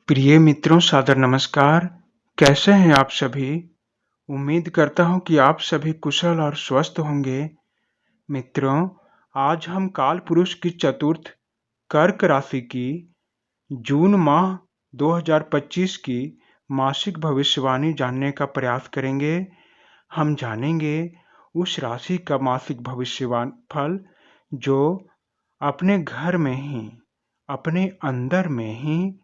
प्रिय मित्रों, सादर नमस्कार। कैसे हैं आप सभी? उम्मीद करता हूं कि आप सभी कुशल और स्वस्थ होंगे। मित्रों, आज हम काल पुरुष की चतुर्थ कर्क राशि की जून माह 2025 की मासिक भविष्यवाणी जानने का प्रयास करेंगे। हम जानेंगे उस राशि का मासिक भविष्यवाणी फल जो अपने घर में ही, अपने अंदर में ही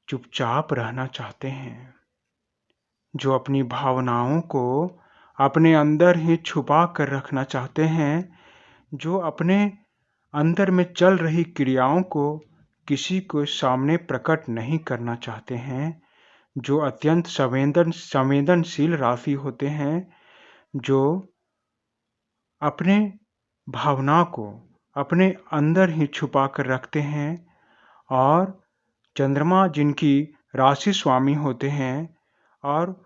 चुपचाप रहना चाहते हैं, जो अपनी भावनाओं को अपने अंदर ही छुपा कर रखना चाहते हैं, जो अपने अंदर में चल रही क्रियाओं को किसी को सामने प्रकट नहीं करना चाहते हैं, जो अत्यंत संवेदनशील राशि होते हैं, जो अपने भावना को अपने अंदर ही छुपा कर रखते हैं। और चंद्रमा जिनकी राशि स्वामी होते हैं और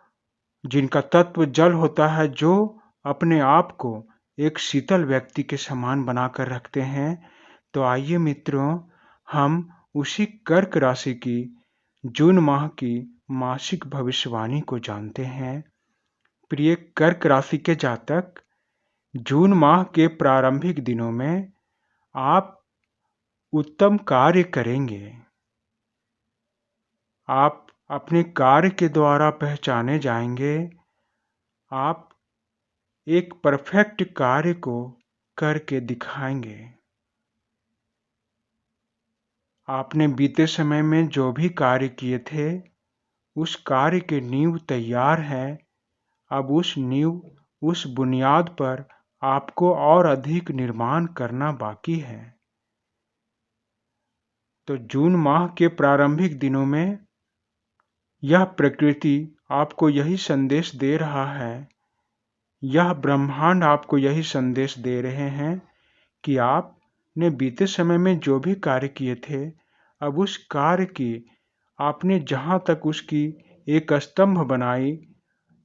जिनका तत्व जल होता है, जो अपने आप को एक शीतल व्यक्ति के समान बनाकर रखते हैं। तो आइए मित्रों, हम उसी कर्क राशि की जून माह की मासिक भविष्यवाणी को जानते हैं। प्रिय कर्क राशि के जातक, जून माह के प्रारंभिक दिनों में आप उत्तम कार्य करेंगे। आप अपने कार्य के द्वारा पहचाने जाएंगे। आप एक परफेक्ट कार्य को करके दिखाएंगे। आपने बीते समय में जो भी कार्य किए थे, उस कार्य के नींव तैयार है। अब उस बुनियाद पर आपको और अधिक निर्माण करना बाकी है। तो जून माह के प्रारंभिक दिनों में यह प्रकृति आपको यही संदेश दे रहा है, यह ब्रह्मांड आपको यही संदेश दे रहे हैं कि आपने बीते समय में जो भी कार्य किए थे, अब उस कार्य की आपने जहाँ तक उसकी एक स्तंभ बनाई,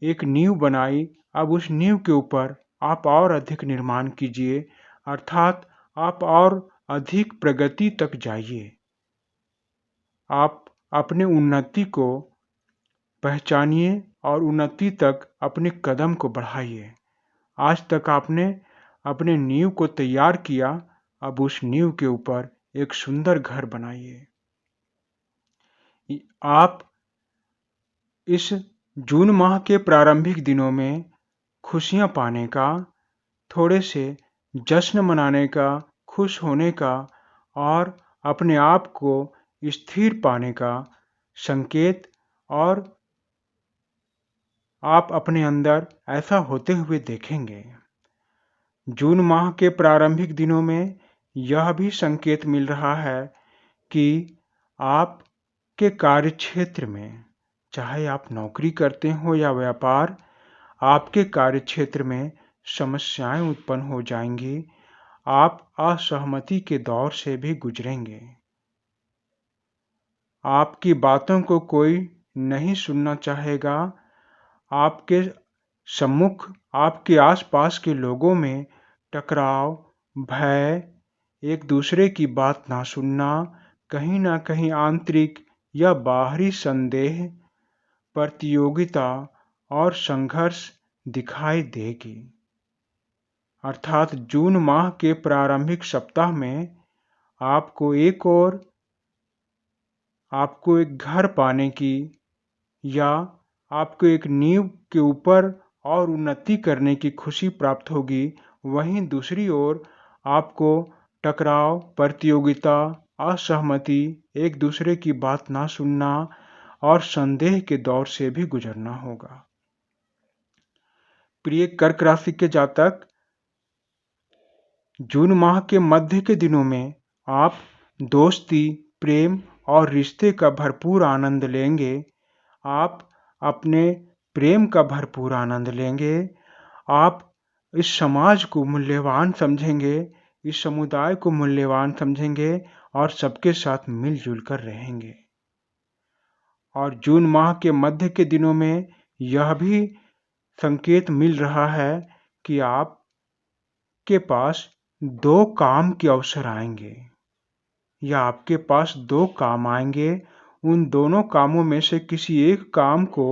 एक नींव बनाई, अब उस नींव के ऊपर आप और अधिक निर्माण कीजिए, अर्थात आप और अधिक प्रगति तक जाइए। आप अपने उन्नति को पहचानिए और उन्नति तक अपने कदम को बढ़ाइए। आज तक आपने अपने नींव को तैयार किया, अब उस नींव के ऊपर एक सुंदर घर बनाइए। आप इस जून माह के प्रारंभिक दिनों में खुशियां पाने का, थोड़े से जश्न मनाने का, खुश होने का और अपने आप को स्थिर पाने का संकेत और आप अपने अंदर ऐसा होते हुए देखेंगे। जून माह के प्रारंभिक दिनों में यह भी संकेत मिल रहा है कि आपके कार्यक्षेत्र में, चाहे आप नौकरी करते हो या व्यापार, आपके कार्यक्षेत्र में समस्याएं उत्पन्न हो जाएंगी। आप असहमति के दौर से भी गुजरेंगे। आपकी बातों को कोई नहीं सुनना चाहेगा। आपके सम्मुख, आपके आसपास के लोगों में टकराव, भय, एक दूसरे की बात ना सुनना, कहीं ना कहीं आंतरिक या बाहरी संदेह, प्रतियोगिता और संघर्ष दिखाई देगी। अर्थात जून माह के प्रारंभिक सप्ताह में आपको एक घर पाने की या आपको एक नींव के ऊपर और उन्नति करने की खुशी प्राप्त होगी। वहीं दूसरी ओर आपको टकराव, प्रतियोगिता, असहमति, एक दूसरे की बात ना सुनना और संदेह के दौर से भी गुजरना होगा। प्रिय कर्क राशि के जातक, जून माह के मध्य के दिनों में आप दोस्ती, प्रेम और रिश्ते का भरपूर आनंद लेंगे। आप अपने प्रेम का भरपूर आनंद लेंगे। आप इस समाज को मूल्यवान समझेंगे, इस समुदाय को मूल्यवान समझेंगे और सबके साथ मिलजुल कर रहेंगे। और जून माह के मध्य के दिनों में यह भी संकेत मिल रहा है कि आपके पास दो काम के अवसर आएंगे, या आपके पास दो काम आएंगे। उन दोनों कामों में से किसी एक काम को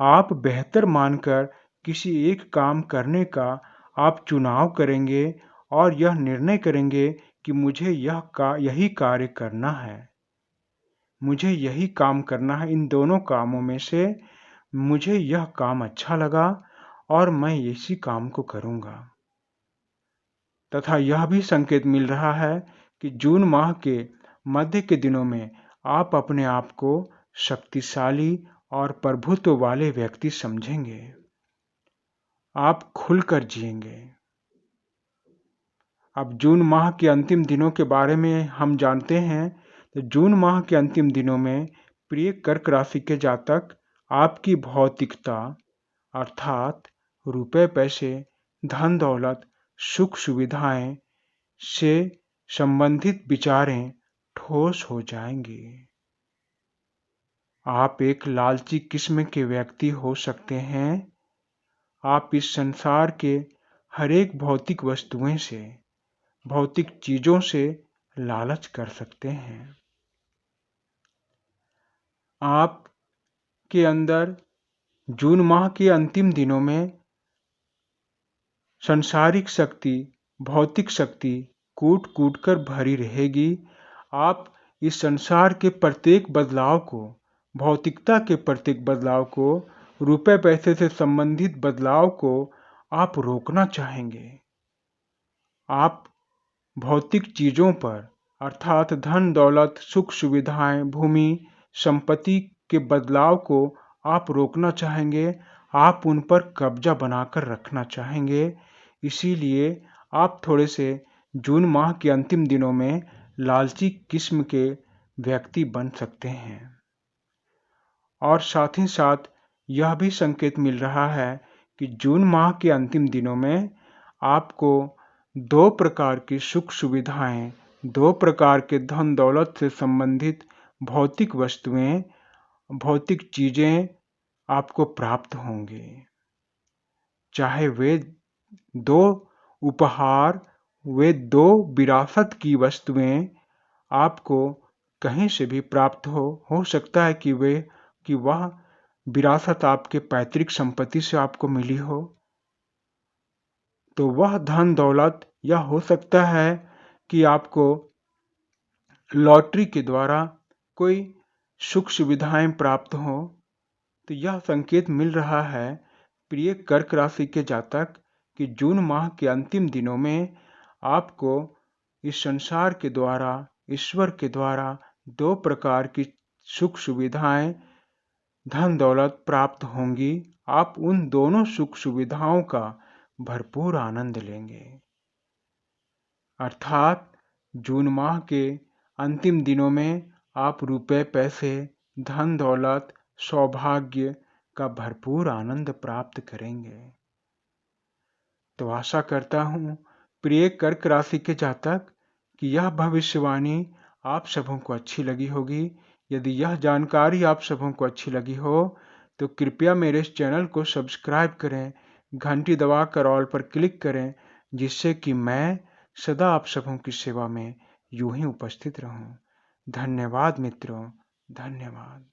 आप बेहतर मानकर किसी एक काम करने का आप चुनाव करेंगे और यह निर्णय करेंगे कि मुझे यही कार्य करना है, मुझे यही काम करना है। इन दोनों कामों में से मुझे यह काम अच्छा लगा और मैं इसी काम को करूंगा। तथा यह भी संकेत मिल रहा है कि जून माह के मध्य के दिनों में आप अपने आप को शक्तिशाली और प्रभुत्व वाले व्यक्ति समझेंगे। आप खुलकर जिएंगे। अब जून माह के अंतिम दिनों के बारे में हम जानते हैं। तो जून माह के अंतिम दिनों में प्रिय कर्क राशि के जातक आपकी भौतिकता अर्थात रुपए पैसे, धन दौलत, सुख सुविधाएं से संबंधित विचारें ठोस हो जाएंगी। आप एक लालची किस्म के व्यक्ति हो सकते हैं। आप इस संसार के हर एक भौतिक वस्तुओं से, भौतिक चीजों से लालच कर सकते हैं। आप के अंदर जून माह के अंतिम दिनों में सांसारिक शक्ति, भौतिक शक्ति कूट कूट कर भरी रहेगी। आप इस संसार के प्रत्येक बदलाव को, भौतिकता के प्रत्येक बदलाव को, रुपए पैसे से संबंधित बदलाव को आप रोकना चाहेंगे। आप भौतिक चीजों पर अर्थात धन दौलत, सुख सुविधाएं, भूमि संपत्ति के बदलाव को आप रोकना चाहेंगे। आप उन पर कब्जा बनाकर रखना चाहेंगे। इसीलिए आप थोड़े से जून माह के अंतिम दिनों में लालची किस्म के व्यक्ति बन सकते हैं। और साथ ही साथ यह भी संकेत मिल रहा है कि जून माह के अंतिम दिनों में आपको दो प्रकार की सुख सुविधाएं, दो प्रकार के धन दौलत से संबंधित भौतिक वस्तुएं, भौतिक चीजें आपको प्राप्त होंगे। चाहे वे दो उपहार, वे दो विरासत की वस्तुएं आपको कहीं से भी प्राप्त हो सकता है कि वह विरासत आपके पैतृक संपत्ति से आपको मिली हो। तो वह धन दौलत, यह हो सकता है कि आपको लॉटरी के द्वारा कोई सुख सुविधाएं प्राप्त हो। तो यह संकेत मिल रहा है प्रिय कर्क राशि के जातक कि जून माह के अंतिम दिनों में आपको इस संसार के द्वारा, ईश्वर के द्वारा दो प्रकार की सुख सुविधाएं, धन दौलत प्राप्त होंगी। आप उन दोनों सुख सुविधाओं का भरपूर आनंद लेंगे। अर्थात जून माह के अंतिम दिनों में आप रुपए पैसे, धन दौलत, सौभाग्य का भरपूर आनंद प्राप्त करेंगे। तो आशा करता हूँ प्रिय कर्क राशि के जातक कि यह भविष्यवाणी आप सबों को अच्छी लगी होगी। यदि यह जानकारी आप सबों को अच्छी लगी हो तो कृपया मेरे इस चैनल को सब्सक्राइब करें, घंटी दबाकर ऑल पर क्लिक करें, जिससे कि मैं सदा आप सबों की सेवा में यूं ही उपस्थित रहूं। धन्यवाद मित्रों, धन्यवाद।